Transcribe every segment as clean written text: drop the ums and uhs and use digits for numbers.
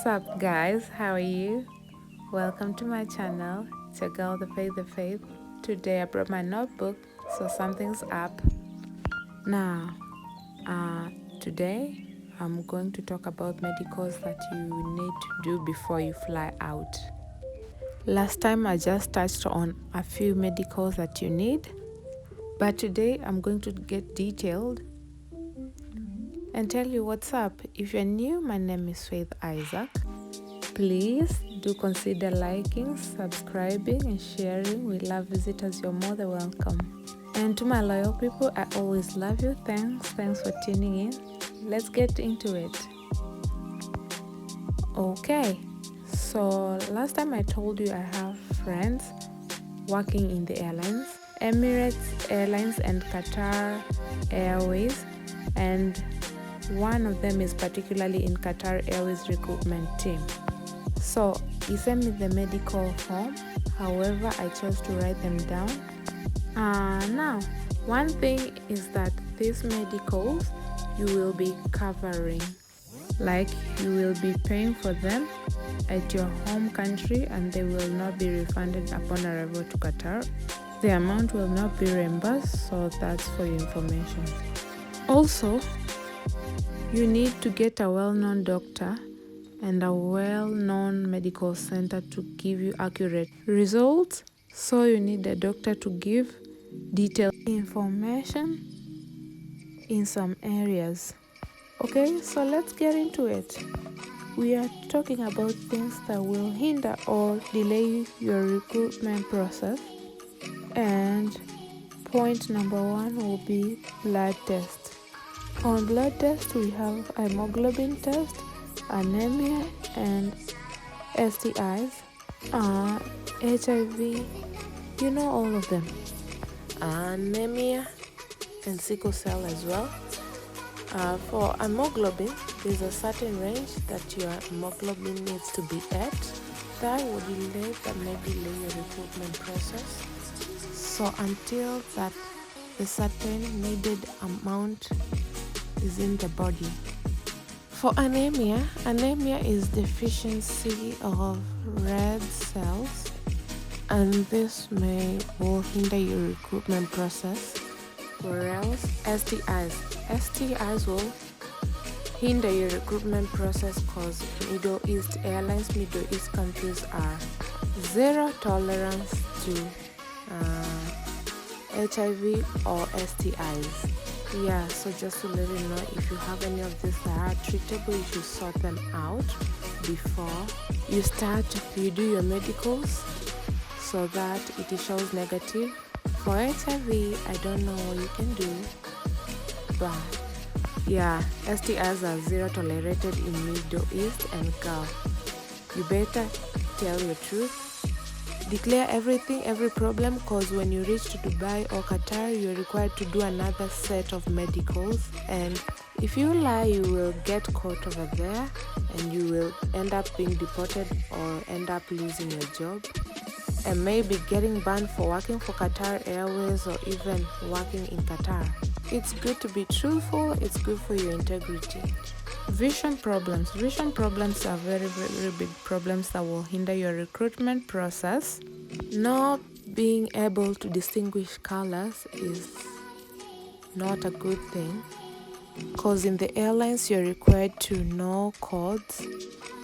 What's up, guys? How are you? Welcome to my channel. It's your girl, the Faith. Today I brought my notebook, so something's up. Now, today I'm going to talk about medicals that you need to do before you fly out. Last time I just touched on a few medicals that you need, but today I'm going to get detailed and tell you what's up. If you're new, my name is Faith Isaac. Please do consider liking, subscribing, and sharing. We love visitors. You're more than welcome. And to my loyal people, I always love you. Thanks for tuning in. Let's get into it. Okay, so last time I told you I have friends working in the airlines, Emirates Airlines and Qatar Airways, and one of them is particularly in Qatar Airways recruitment team. So he sent me the medical form, however I chose to write them down. Now, one thing is that these medicals you will be covering, like you will be paying for them at your home country and they will not be refunded upon arrival to Qatar. The amount will not be reimbursed, so that's for your information. Also, you need to get a well-known doctor and a well-known medical center to give you accurate results. So you need a doctor to give detailed information in some areas. Okay, so let's get into it. We are talking about things that will hinder or delay your recruitment process. And point number 1 will be blood test. On blood test, we have hemoglobin test, anemia, and STIs, HIV, you know all of them. Anemia and sickle cell as well. For hemoglobin, there's a certain range that your hemoglobin needs to be at. That may delay your recruitment process. So until that the certain needed amount is in the body. For anemia is deficiency of red cells, and this will hinder your recruitment process. Whereas STIs will hinder your recruitment process because Middle East countries are zero tolerance to HIV or STIs. Yeah, so just to let you know, if you have any of these that are treatable, you should sort them out before you do your medicals, so that it shows negative. For HIV, I don't know what you can do, but yeah, STIs are zero tolerated in Middle East and Gulf. You better tell your truth. Declare every problem, because when you reach to Dubai or Qatar, you're required to do another set of medicals, and if you lie, you will get caught over there and you will end up being deported or end up losing your job and maybe getting banned for working for Qatar Airways or even working in Qatar. It's good to be truthful, it's good for your integrity. Vision problems are very, very big problems that will hinder your recruitment process. Not being able to distinguish colors is not a good thing, because in the airlines you're required to know codes,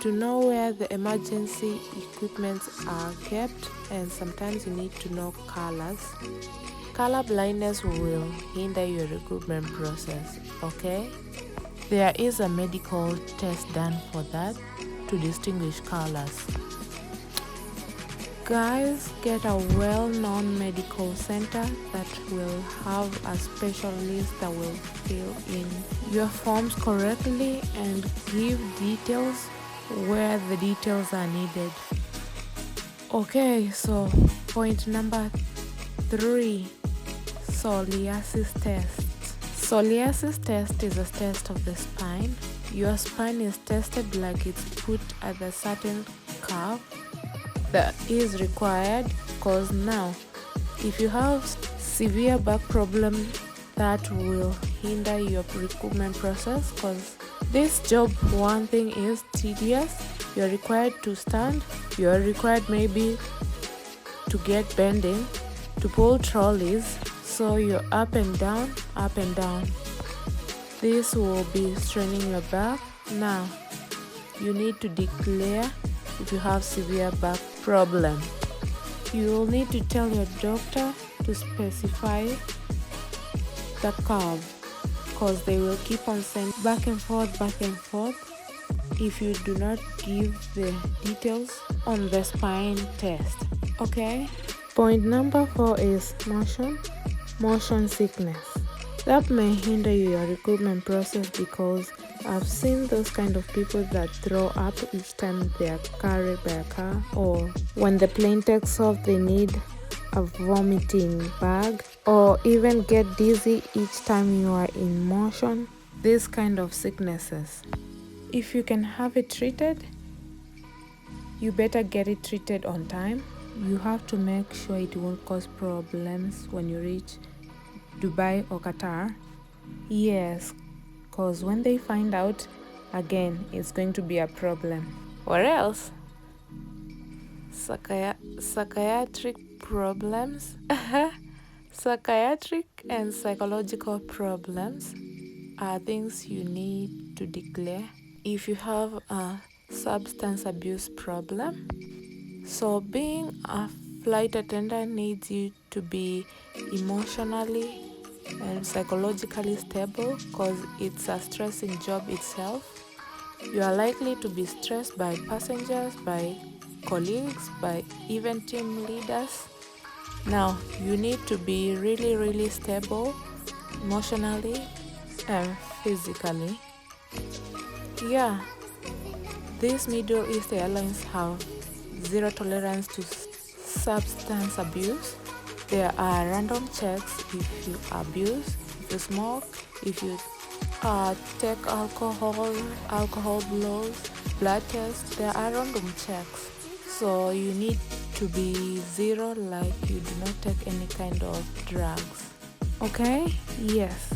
to know where the emergency equipment are kept, and sometimes you need to know colors. Color blindness will hinder your recruitment process, okay? There is a medical test done for that, to distinguish colors. Guys, get a well-known medical center that will have a specialist that will fill in your forms correctly and give details where the details are needed. Okay, so point number 3, psoriasis test. Psoriasis test is a test of the spine. Your spine is tested like it's put at a certain curve that is required, because now if you have severe back problem, that will hinder your recruitment process, because this job, one thing is tedious. You're required to stand. You're required maybe to get bending, to pull trolleys. So you're up and down, up and down. This will be straining your back. Now, you need to declare if you have severe back problem. You will need to tell your doctor to specify the curve, because they will keep on saying back and forth if you do not give the details on the spine test. Okay? Point number 4 is motion sickness. That may hinder your recruitment process, because I've seen those kind of people that throw up each time they are carried by a car, or when the plane takes off they need a vomiting bag, or even get dizzy each time you are in motion. These kind of sicknesses, if you can have it treated, you better get it treated on time. You have to make sure it won't cause problems when you reach Dubai or Qatar. Yes, because when they find out, again, it's going to be a problem. Or else, psychiatric problems, psychiatric and psychological problems are things you need to declare. If you have a substance abuse problem, so being a flight attendant needs you to be emotionally and psychologically stable, because it's a stressing job itself. You are likely to be stressed by passengers, by colleagues, by even team leaders. Now, you need to be really stable emotionally and physically. Yeah, these Middle East airlines have zero tolerance to substance abuse. There are random checks if you abuse, if you smoke, if you take alcohol blood tests. There are random checks. So you need to be zero, like you do not take any kind of drugs. Okay? Yes.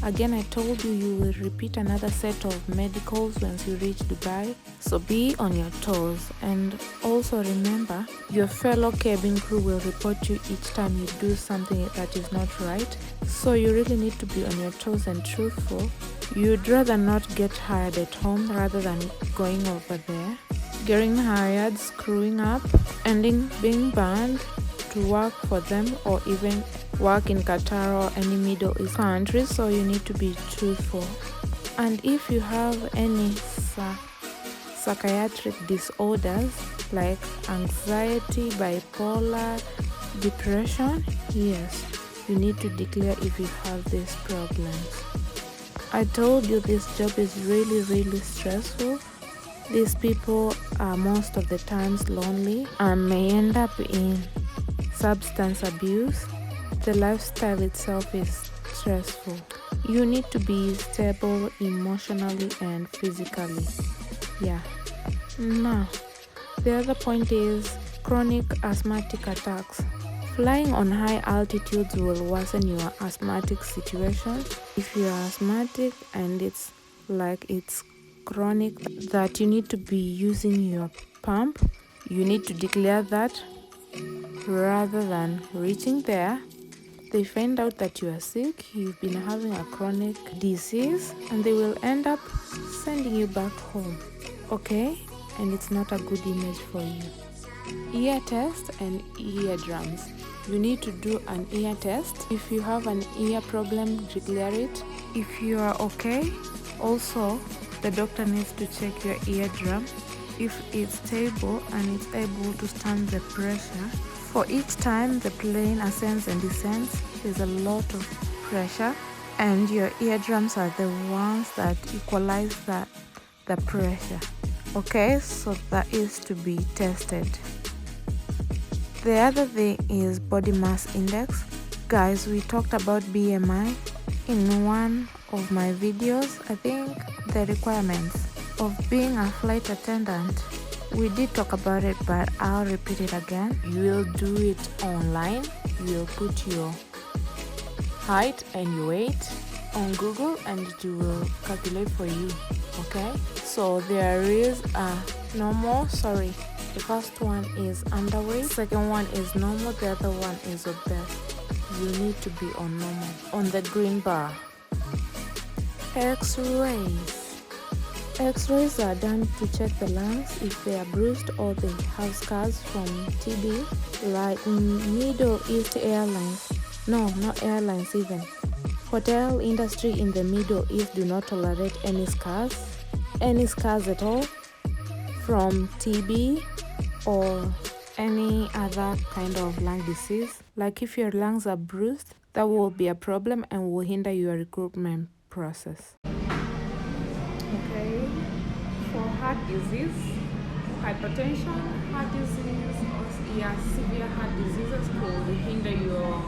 Again, I told you you will repeat another set of medicals once you reach Dubai, so be on your toes. And also remember, your fellow cabin crew will report you each time you do something that is not right, so you really need to be on your toes and truthful. You'd rather not get hired at home rather than going over there, getting hired, screwing up, ending being banned to work for them, or even work in Qatar or any Middle East country. So you need to be truthful. And if you have any psychiatric disorders like anxiety, bipolar, depression, yes, you need to declare if you have these problems. I told you this job is really stressful. These people are most of the times lonely and may end up in substance abuse. The lifestyle itself is stressful. You need to be stable emotionally and physically. Yeah. Now, the other point is chronic asthmatic attacks. Flying on high altitudes will worsen your asthmatic situation. If you are asthmatic and it's chronic, that you need to be using your pump, you need to declare that. Rather than reaching there, they find out that you are sick, you've been having a chronic disease, and they will end up sending you back home. Okay? And it's not a good image for you. Ear test and eardrums. You need to do an ear test. If you have an ear problem, declare it. If you are okay, also the doctor needs to check your eardrum. If it's stable and it's able to stand the pressure. For each time the plane ascends and descends, there's a lot of pressure, and your eardrums are the ones that equalize the pressure. Okay, so that is to be tested. The other thing is body mass index. Guys, we talked about BMI in one of my videos. I think the requirements of being a flight attendant, we did talk about it, but I'll repeat it again. You will do it online. You will put your height and your weight on Google and it will calculate for you. Okay, so there is a normal, sorry, the first one is underweight, second one is normal, the other one is obese. You need to be on normal, on the green bar. X-rays. X-rays are done to check the lungs if they are bruised or they have scars from TB, like Middle East airlines. No, not airlines even. Hotel industry in the Middle East do not tolerate any scars at all from TB or any other kind of lung disease. Like if your lungs are bruised, that will be a problem and will hinder your recruitment process. Okay, for heart disease, hypertension, heart disease, or severe heart diseases will hinder your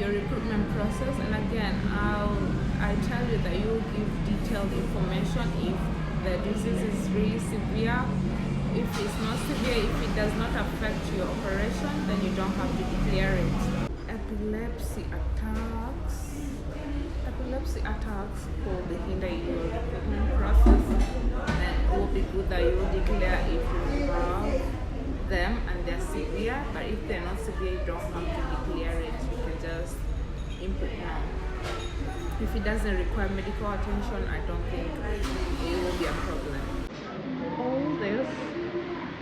recruitment process. And again, I tell you that you will give detailed information if the disease is really severe. If it's not severe, if it does not affect your operation, then you don't have to declare it. Epilepsy attacks will hinder your recruitment process, and it will be good that you declare if you have them and they're severe, but if they're not severe, you don't have to declare it. You can just input now. If it doesn't require medical attention, I don't think it will be a problem.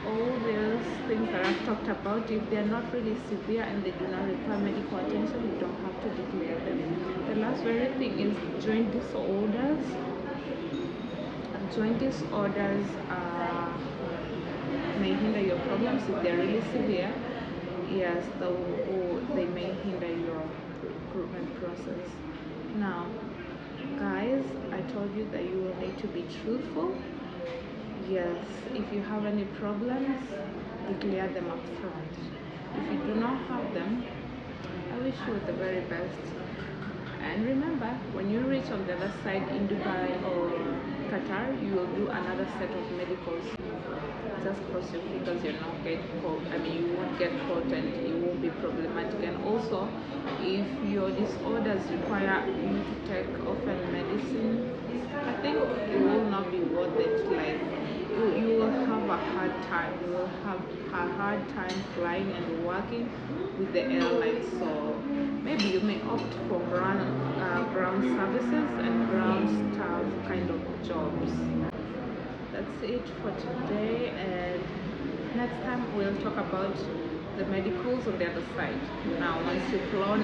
All these things that I've talked about, if they're not really severe and they do not require medical attention, you don't have to declare them. The last very thing is joint disorders. Joint disorders may hinder your problems if they're really severe. Yes, they may hinder your recruitment process. Now, guys, I told you that you will need to be truthful. Yes, if you have any problems, declare them up front. If you do not have them, I wish you the very best. And remember, when you reach on the other side in Dubai or Qatar, you will do another set of medicals. Just cross your fingers you're not get caught. You won't get caught and it won't be problematic. And also, if your disorders require you to take often medicine, I think it will not be worth it. Like you will have a hard time. You will have a hard time flying and working with the airlines. So maybe you may opt for ground services and ground staff kind of jobs. That's it for today, and next time we'll talk about the medicals on the other side. Now, once you've flown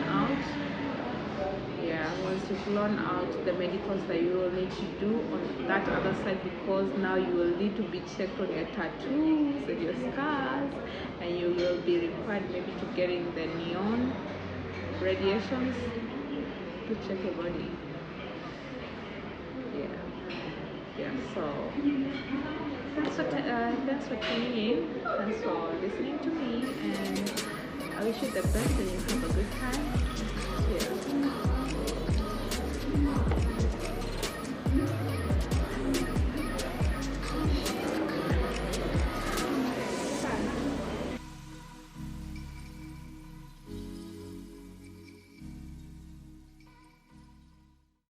out, the medicals that you will need to do on that other side, because now you will need to be checked on your tattoos and your scars, and you will be required maybe to getting the neon radiations to check your body. So thanks for tuning in, thanks for listening to me, and I wish you the best and you have a good time. Cheers.